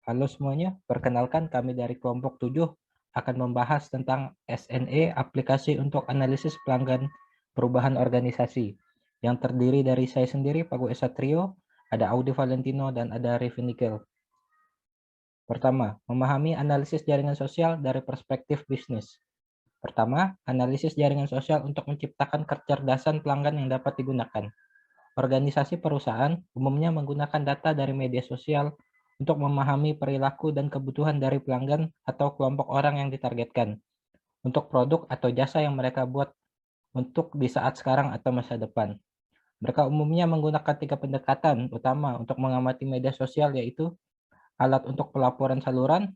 Halo semuanya, perkenalkan kami dari kelompok 7 akan membahas tentang SNE, aplikasi untuk analisis pelanggan perubahan organisasi, yang terdiri dari saya sendiri, Pagu Esa Trio, ada Audi Valentino, dan ada Rifin Nikel. Pertama, memahami analisis jaringan sosial dari perspektif bisnis. Pertama, analisis jaringan sosial untuk menciptakan kecerdasan pelanggan yang dapat digunakan. Organisasi perusahaan umumnya menggunakan data dari media sosial untuk memahami perilaku dan kebutuhan dari pelanggan atau kelompok orang yang ditargetkan untuk produk atau jasa yang mereka buat untuk di saat sekarang atau masa depan. Mereka umumnya menggunakan 3 pendekatan utama untuk mengamati media sosial, yaitu alat untuk pelaporan saluran,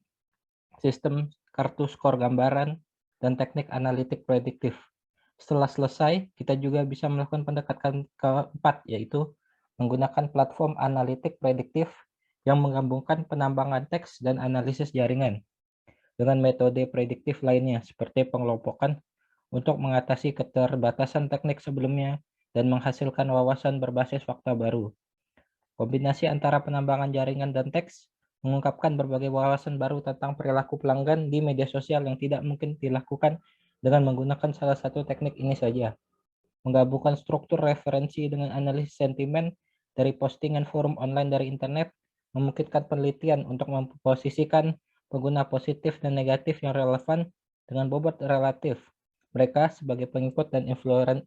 sistem kartu skor gambaran, dan teknik analitik prediktif. Setelah selesai, kita juga bisa melakukan pendekatan keempat, yaitu menggunakan platform analitik prediktif yang menggabungkan penambangan teks dan analisis jaringan dengan metode prediktif lainnya seperti pengelompokan untuk mengatasi keterbatasan teknik sebelumnya dan menghasilkan wawasan berbasis fakta baru. Kombinasi antara penambangan jaringan dan teks mengungkapkan berbagai wawasan baru tentang perilaku pelanggan di media sosial yang tidak mungkin dilakukan dengan menggunakan salah satu teknik ini saja. Menggabungkan struktur referensi dengan analisis sentimen dari postingan forum online dari internet memungkinkan penelitian untuk memposisikan pengguna positif dan negatif yang relevan dengan bobot relatif mereka sebagai pengikut dan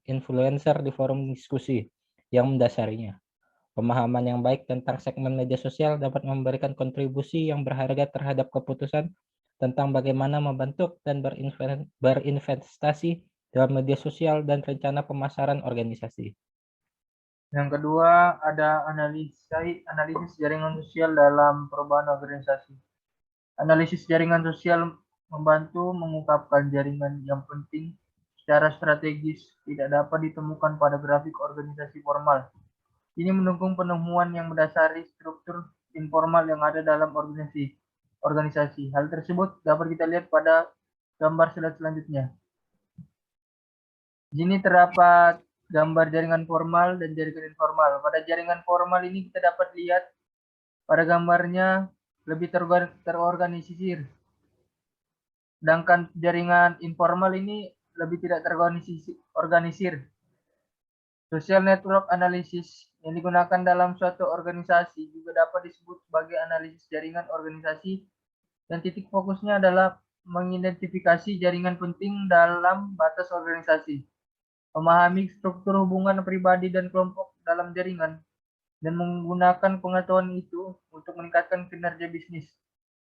influencer di forum diskusi yang mendasarinya. Pemahaman yang baik tentang segmen media sosial dapat memberikan kontribusi yang berharga terhadap keputusan tentang bagaimana membentuk dan berinvestasi dalam media sosial dan rencana pemasaran organisasi. Yang kedua, ada analisis jaringan sosial dalam perubahan organisasi. Analisis jaringan sosial membantu mengungkapkan jaringan yang penting secara strategis tidak dapat ditemukan pada grafik organisasi formal. Ini mendukung penemuan yang mendasari struktur informal yang ada dalam organisasi. Hal tersebut dapat kita lihat pada gambar slide selanjutnya. Di sini terdapat gambar jaringan formal dan jaringan informal. Pada jaringan formal ini kita dapat lihat pada gambarnya lebih terorganisir. Sedangkan jaringan informal ini lebih tidak terorganisir. Social network analysis yang digunakan dalam suatu organisasi juga dapat disebut sebagai analisis jaringan organisasi, dan titik fokusnya adalah mengidentifikasi jaringan penting dalam batas organisasi, memahami struktur hubungan pribadi dan kelompok dalam jaringan, dan menggunakan pengetahuan itu untuk meningkatkan kinerja bisnis.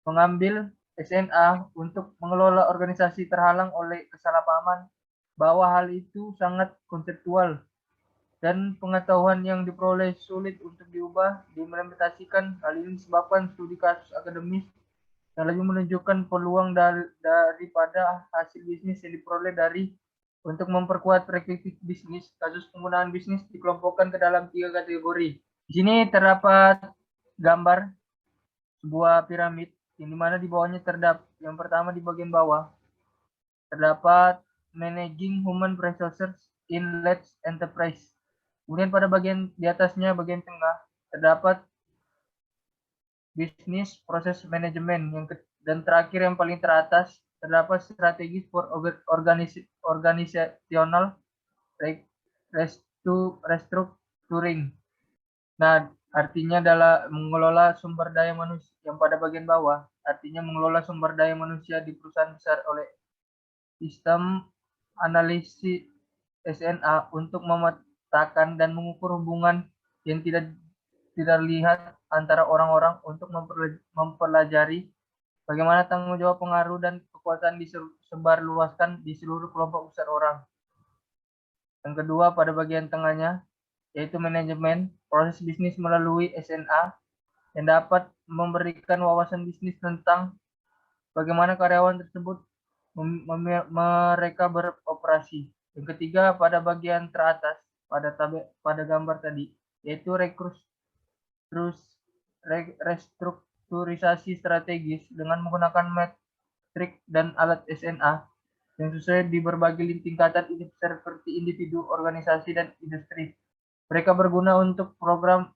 Mengambil SNA untuk mengelola organisasi terhalang oleh kesalahpahaman bahwa hal itu sangat konseptual dan pengetahuan yang diperoleh sulit untuk diubah diimplementasikan. Hal ini disebabkan studi kasus akademis yang lebih menunjukkan peluang daripada hasil bisnis yang diperoleh dari untuk memperkuat perspektif bisnis. Kasus penggunaan bisnis dikelompokkan ke dalam 3 kategori. Di sini terdapat gambar sebuah piramid yang dimana di bawahnya terdapat, yang pertama di bagian bawah terdapat managing human resources in large enterprise. Kemudian pada bagian di atasnya, bagian tengah, terdapat bisnis proses manajemen, dan terakhir yang paling teratas terdapat strategi for organizational restructuring. Nah, artinya adalah mengelola sumber daya manusia. Yang pada bagian bawah artinya mengelola sumber daya manusia di perusahaan besar oleh sistem analisis SNA untuk memetakan dan mengukur hubungan yang tidak lihat antara orang-orang untuk mempelajari bagaimana tanggung jawab, pengaruh, dan kekuatan disebarluaskan di seluruh kelompok besar orang. Yang kedua pada bagian tengahnya yaitu manajemen proses bisnis melalui SNA yang dapat memberikan wawasan bisnis tentang bagaimana karyawan tersebut mereka beroperasi. Yang ketiga pada bagian teratas pada gambar tadi yaitu restrukturisasi strategis dengan menggunakan metrik dan alat SNA yang sesuai di berbagai tingkatan seperti individu, organisasi, dan industri. Mereka berguna untuk program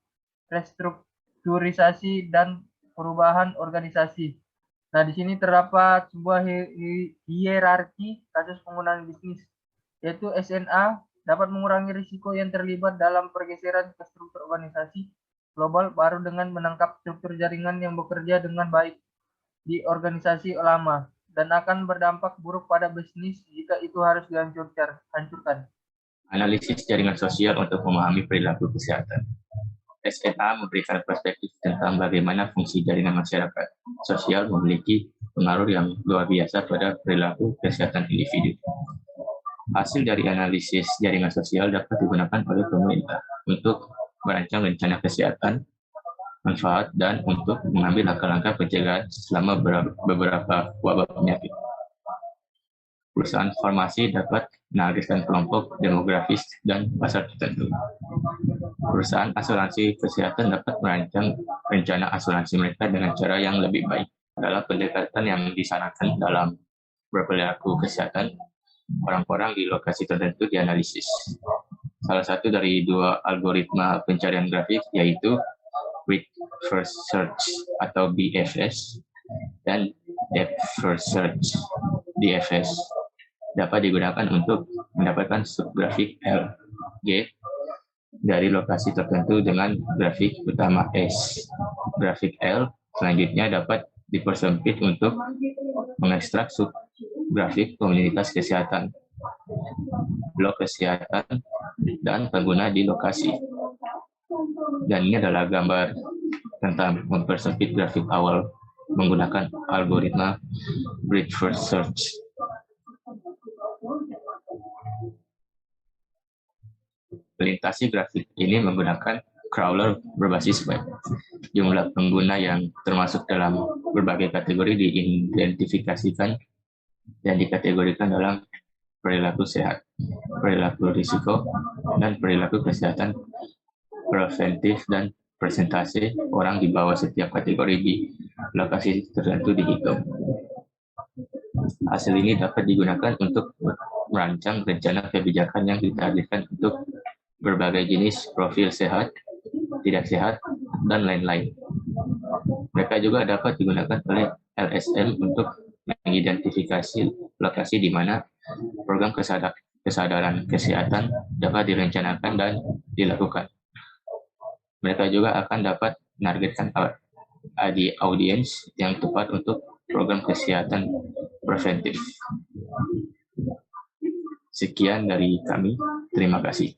restrukturisasi dan perubahan organisasi. Nah, di sini terdapat sebuah hierarki kasus penggunaan bisnis, yaitu SNA dapat mengurangi risiko yang terlibat dalam pergeseran ke struktur organisasi global baru dengan menangkap struktur jaringan yang bekerja dengan baik di organisasi lama dan akan berdampak buruk pada bisnis jika itu harus hancurkan. Analisis jaringan sosial untuk memahami perilaku kesehatan. SNA memberikan perspektif tentang bagaimana fungsi jaringan masyarakat sosial memiliki pengaruh yang luar biasa pada perilaku kesehatan individu. Hasil dari analisis jaringan sosial dapat digunakan oleh pemerintah untuk merancang rencana kesehatan, manfaat, dan untuk mengambil langkah-langkah pencegahan selama beberapa wabah penyakit. Perusahaan farmasi dapat menargetkan kelompok demografis dan pasar tertentu. Perusahaan asuransi kesehatan dapat merancang rencana asuransi mereka dengan cara yang lebih baik. Dalam pendekatan yang disarankan dalam berperilaku kesehatan, orang-orang di lokasi tertentu dianalisis. Salah satu dari dua algoritma pencarian grafik yaitu Breadth First Search atau BFS dan Depth First Search DFS dapat digunakan untuk mendapatkan subgrafik LG dari lokasi tertentu dengan grafik utama S. Grafik L selanjutnya dapat dipersempit untuk mengekstrak subgrafik komunitas kesehatan, blok kesehatan, dan pengguna di lokasi. Dan ini adalah gambar tentang mempersempit grafik awal menggunakan algoritma Breadth First Search. Melintasi grafik ini menggunakan crawler berbasis web. Jumlah pengguna yang termasuk dalam berbagai kategori diidentifikasikan dan dikategorikan dalam perilaku sehat, perilaku risiko, dan perilaku kesehatan preventif, dan persentase orang di bawah setiap kategori di lokasi tertentu dihitung. Hasil ini dapat digunakan untuk merancang rencana kebijakan yang ditargetkan untuk berbagai jenis profil sehat, tidak sehat, dan lain-lain. Mereka juga dapat digunakan oleh LSM untuk mengidentifikasi lokasi di mana program kesadaran kesehatan dapat direncanakan dan dilakukan. Mereka juga akan dapat menargetkan di audiens yang tepat untuk program kesehatan preventif. Sekian dari kami, terima kasih.